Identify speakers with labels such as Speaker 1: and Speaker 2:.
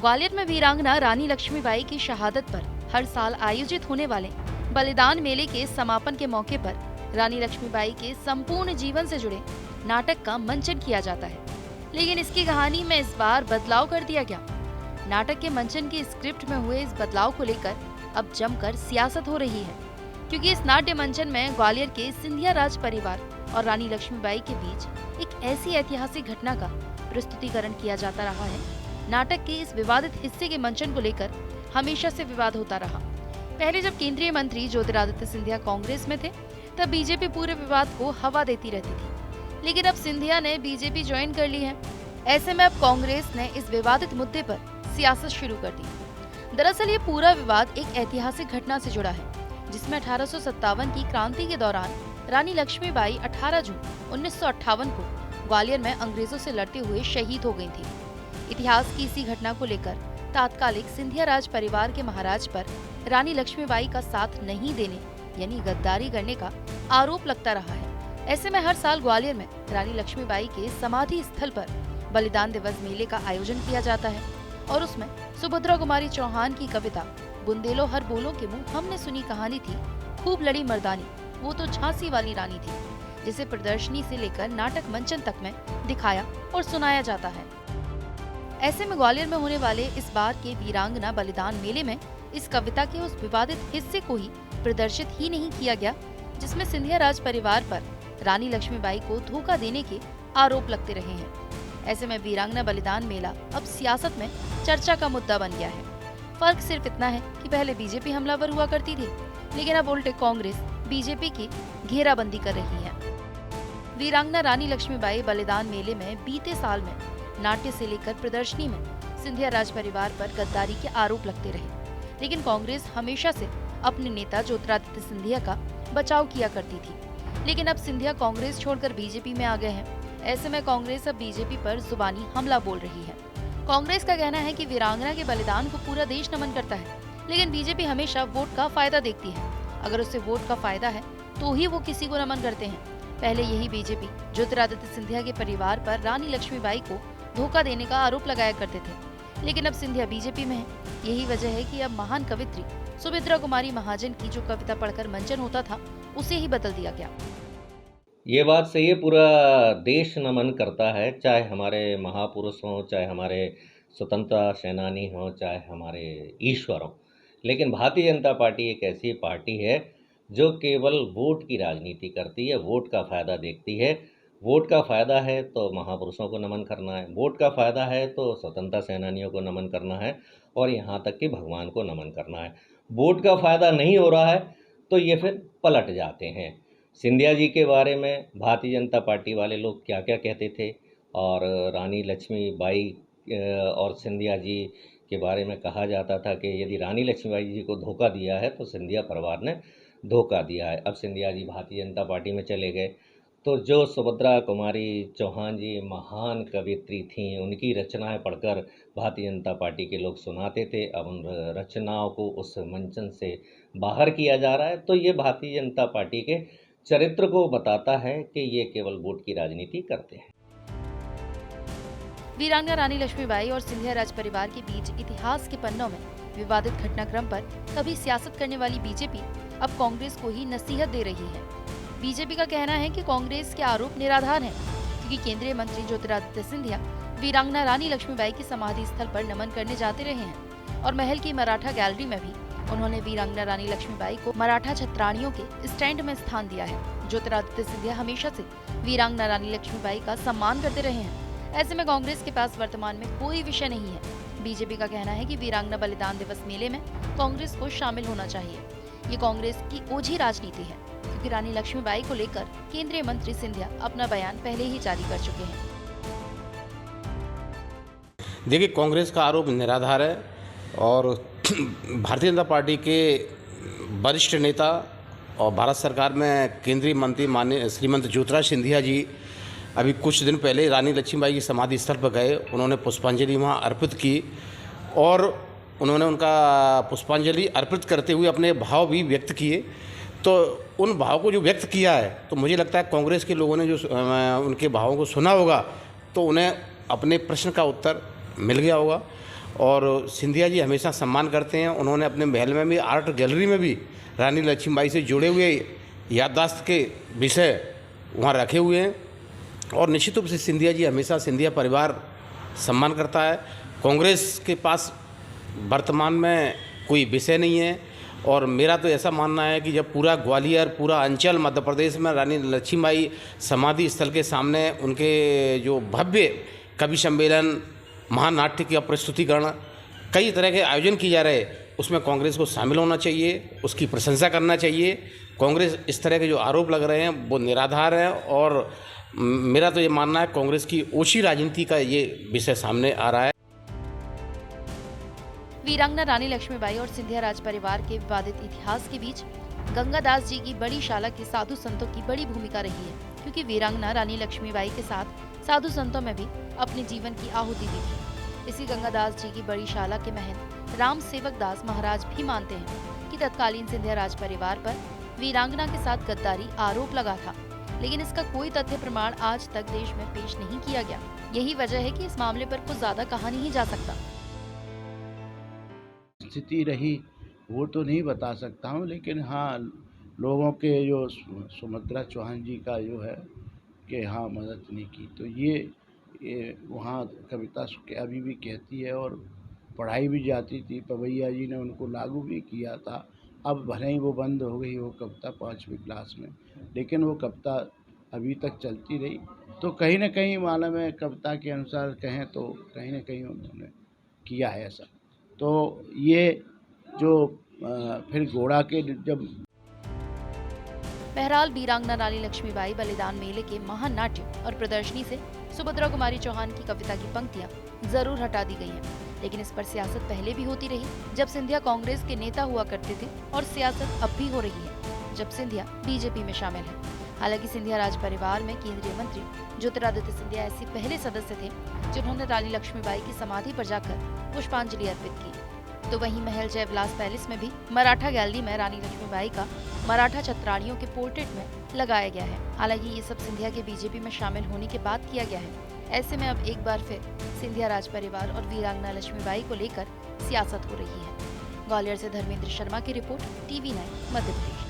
Speaker 1: ग्वालियर में वीरांगना रानी लक्ष्मीबाई की शहादत पर हर साल आयोजित होने वाले बलिदान मेले के समापन के मौके पर रानी लक्ष्मीबाई के संपूर्ण जीवन से जुड़े नाटक का मंचन किया जाता है। लेकिन इसकी कहानी में इस बार बदलाव कर दिया गया। नाटक के मंचन की स्क्रिप्ट में हुए इस बदलाव को लेकर अब जमकर सियासत हो रही है, क्योंकि इस नाट्य मंचन में ग्वालियर के सिंधिया राज परिवार और रानी लक्ष्मीबाई के बीच एक ऐसी ऐतिहासिक घटना का प्रस्तुतिकरण किया जाता रहा है। नाटक के इस विवादित हिस्से के मंचन को लेकर हमेशा से विवाद होता रहा। पहले जब केंद्रीय मंत्री ज्योतिरादित्य सिंधिया कांग्रेस में थे, तब बीजेपी पूरे विवाद को हवा देती रहती थी। लेकिन अब सिंधिया ने बीजेपी ज्वाइन कर ली है। ऐसे में अब कांग्रेस ने इस विवादित मुद्दे पर सियासत शुरू कर दी। दरअसल ये पूरा विवाद एक ऐतिहासिक घटना से जुड़ा है, जिसमें 1857 की क्रांति के दौरान रानी लक्ष्मीबाई 18 जून 1958 को ग्वालियर में अंग्रेजों से लड़ते हुए शहीद हो गई थी। इतिहास की इसी घटना को लेकर तात्कालिक सिंधिया राज परिवार के महाराज पर रानी लक्ष्मीबाई का साथ नहीं देने यानी गद्दारी करने का आरोप लगता रहा है। ऐसे में हर साल ग्वालियर में रानी लक्ष्मीबाई के समाधि स्थल पर बलिदान दिवस मेले का आयोजन किया जाता है और उसमें सुभद्रा कुमारी चौहान की कविता बुंदेलो हर बोलों के मुंह हमने सुनी कहानी थी, खूब लड़ी मर्दानी वो तो झांसी वाली रानी थी, जिसे प्रदर्शनी से लेकर नाटक मंचन तक में दिखाया और सुनाया जाता है। ऐसे में ग्वालियर में होने वाले इस बार के वीरांगना बलिदान मेले में इस कविता के उस विवादित हिस्से को ही प्रदर्शित ही नहीं किया गया, जिसमें सिंधिया राज परिवार पर रानी लक्ष्मीबाई को धोखा देने के आरोप लगते रहे हैं। ऐसे में वीरांगना बलिदान मेला अब सियासत में चर्चा का मुद्दा बन गया है। फर्क सिर्फ इतना है कि पहले बीजेपी हमलावर हुआ करती थी, लेकिन अब उल्टे कांग्रेस बीजेपी की घेराबंदी कर रही है। वीरांगना रानी लक्ष्मीबाई बलिदान मेले में बीते साल में नाट्य से लेकर प्रदर्शनी में सिंधिया राज परिवार पर गद्दारी के आरोप लगते रहे, लेकिन कांग्रेस हमेशा से अपने नेता ज्योतिरादित्य सिंधिया का बचाव किया करती थी। लेकिन अब सिंधिया कांग्रेस छोड़कर बीजेपी में आ गए हैं। ऐसे में कांग्रेस अब बीजेपी पर जुबानी हमला बोल रही है। कांग्रेस का कहना है कि वीरांगना के बलिदान को पूरा देश नमन करता है, लेकिन बीजेपी हमेशा वोट का फायदा देखती है। अगर उससे वोट का फायदा है तो ही वो किसी को नमन करते हैं। पहले यही बीजेपी ज्योतिरादित्य सिंधिया के परिवार पर रानी लक्ष्मीबाई को धोखा देने का आरोप लगाया करते थे, लेकिन अब सिंधिया बीजेपी में है। यही वजह है कि अब महान कवित्री सुभद्रा कुमारी महाजन की जो कविता पढ़कर मंचन होता था, उसे ही बदल दिया गया।
Speaker 2: ये बात सही है, पूरा देश नमन करता है, चाहे हमारे महापुरुष हों, चाहे हमारे स्वतंत्रता सेनानी हों, चाहे हमारे ईश्वर हों। लेकिन भारतीय जनता पार्टी एक ऐसी पार्टी है जो केवल वोट की राजनीति करती है, वोट का फ़ायदा देखती है। वोट का फ़ायदा है तो महापुरुषों को नमन करना है, वोट का फ़ायदा है तो स्वतंत्रता सेनानियों को नमन करना है और यहाँ तक कि भगवान को नमन करना है। वोट का फ़ायदा नहीं हो रहा है तो ये फिर पलट जाते हैं। सिंधिया जी के बारे में भारतीय जनता पार्टी वाले लोग क्या क्या कहते थे, और रानी लक्ष्मीबाई और सिंधिया जी के बारे में कहा जाता था कि यदि रानी लक्ष्मीबाई जी को धोखा दिया है तो सिंधिया परिवार ने धोखा दिया है। अब सिंधिया जी भारतीय जनता पार्टी में चले गए, तो जो सुभद्रा कुमारी चौहान जी महान कवित्री थीं, उनकी रचनाएं पढ़कर भारतीय जनता पार्टी के लोग सुनाते थे, अब उन रचनाओं को उस मंचन से बाहर किया जा रहा है। तो ये भारतीय जनता पार्टी के चरित्र को बताता है कि ये केवल वोट की राजनीति करते हैं।
Speaker 1: वीरांगना रानी लक्ष्मीबाई और सिंधिया राज परिवार के बीच इतिहास के पन्नों में विवादित घटनाक्रम पर कभी सियासत करने वाली बीजेपी अब कांग्रेस को ही नसीहत दे रही है। बीजेपी का कहना है कि कांग्रेस के आरोप निराधार हैं, क्योंकि केंद्रीय मंत्री ज्योतिरादित्य सिंधिया वीरांगना रानी लक्ष्मीबाई की समाधि स्थल पर नमन करने जाते रहे हैं और महल की मराठा गैलरी में भी उन्होंने वीरांगना रानी लक्ष्मीबाई को मराठा छत्राणियों के स्टैंड में स्थान दिया है। ज्योतिरादित्य सिंधिया हमेशा से वीरांगना रानी लक्ष्मीबाई का सम्मान करते रहे हैं। ऐसे में कांग्रेस के पास वर्तमान में कोई विषय नहीं है। बीजेपी का कहना है कि वीरांगना बलिदान दिवस मेले में कांग्रेस को शामिल होना चाहिए। ये कांग्रेस की ओझी राजनीति है, क्योंकि रानी लक्ष्मीबाई को लेकर केंद्रीय मंत्री सिंधिया अपना बयान पहले ही जारी कर चुके हैं।
Speaker 3: देखिए, कांग्रेस का आरोप निराधार है और भारतीय जनता पार्टी के वरिष्ठ नेता और भारत सरकार में केंद्रीय मंत्री माननीय श्रीमंत ज्योतिराज सिंधिया जी अभी कुछ दिन पहले रानी लक्ष्मीबाई की समाधि स्थल पर गए। उन्होंने पुष्पांजलि वहाँ अर्पित की और उन्होंने उनका पुष्पांजलि अर्पित करते हुए अपने भाव भी व्यक्त किए। तो उन भाव को जो व्यक्त किया है, तो मुझे लगता है कांग्रेस के लोगों ने जो उनके भावों को सुना होगा तो उन्हें अपने प्रश्न का उत्तर मिल गया होगा और सिंधिया जी हमेशा सम्मान करते हैं। उन्होंने अपने महल में भी, आर्ट गैलरी में भी रानी लक्ष्मीबाई से जुड़े हुए याददाश्त के विषय वहाँ रखे हुए हैं। और निश्चित रूप से सिंधिया जी हमेशा सिंधिया परिवार सम्मान करता है। कांग्रेस के पास वर्तमान में कोई विषय नहीं है। और मेरा तो ऐसा मानना है कि जब पूरा ग्वालियर, पूरा अंचल मध्य प्रदेश में रानी लक्ष्मीबाई समाधि स्थल के सामने उनके जो भव्य कवि सम्मेलन, महानाट्य की प्रस्तुतिकरण, कई तरह के आयोजन किए जा रहे, उसमें कांग्रेस को शामिल होना चाहिए, उसकी प्रशंसा करना चाहिए। कांग्रेस इस तरह के जो आरोप लग रहे हैं वो निराधार हैं। और मेरा तो ये मानना है कांग्रेस की ओछी राजनीति का ये विषय सामने आ रहा है।
Speaker 1: वीरांगना रानी लक्ष्मीबाई और सिंधिया राज परिवार के विवादित इतिहास के बीच गंगादास जी की बड़ी शाला के साधु संतों की बड़ी भूमिका रही है, क्योंकि वीरांगना रानी लक्ष्मीबाई के साथ साधु संतों में भी अपने जीवन की आहुति दी थी। इसी गंगादास जी की बड़ी शाला के महंत राम सेवक दास महाराज भी मानते हैं कि तत्कालीन सिंधिया राज परिवार पर वीरांगना के साथ गद्दारी आरोप लगा था, लेकिन इसका कोई तथ्य प्रमाण आज तक देश में पेश नहीं किया गया। यही वजह है कि इस मामले पर कुछ ज्यादा कहा नहीं जा सकता।
Speaker 4: स्थिति रही वो तो नहीं बता सकता हूँ, लेकिन हाँ, लोगों के जो सुमित्रा चौहान जी का जो है कि हाँ मदद नहीं की, तो ये वहाँ कविता अभी भी कहती है और पढ़ाई भी जाती थी। पवैया जी ने उनको लागू भी किया था। अब भले ही वो बंद हो गई वो कविता 5वीं क्लास में, लेकिन वो कविता अभी तक चलती रही। तो कहीं ना कहीं मालूम है, कविता के अनुसार कहें तो कहीं ना कहीं उन्होंने किया है ऐसा। तो ये जो फिर घोड़ा के जब
Speaker 1: बहरहाल वीरांगना रानी लक्ष्मीबाई बलिदान मेले के महानाट्य और प्रदर्शनी से सुभद्रा कुमारी चौहान की कविता की पंक्तियां जरूर हटा दी गई हैं, लेकिन इस पर सियासत पहले भी होती रही जब सिंधिया कांग्रेस के नेता हुआ करते थे, और सियासत अब भी हो रही है जब सिंधिया बीजेपी में शामिल है। हालांकि सिंधिया राज परिवार में केंद्रीय मंत्री ज्योतिरादित्य सिंधिया ऐसे पहले सदस्य थे जिन्होंने रानी लक्ष्मीबाई की समाधि पर जाकर पुष्पांजलि अर्पित की। तो वहीं महल जयविलास पैलेस में भी मराठा गैलरी में रानी लक्ष्मीबाई का मराठा छत्राणियों के पोर्ट्रेट में लगाया गया है। हालांकि ये सब सिंधिया के बीजेपी में शामिल होने के बाद किया गया है। ऐसे में अब एक बार फिर सिंधिया राज परिवार और वीरांगना लक्ष्मीबाई को लेकर सियासत हो रही है। ग्वालियर से धर्मेंद्र शर्मा की रिपोर्ट, TV9 मध्य प्रदेश।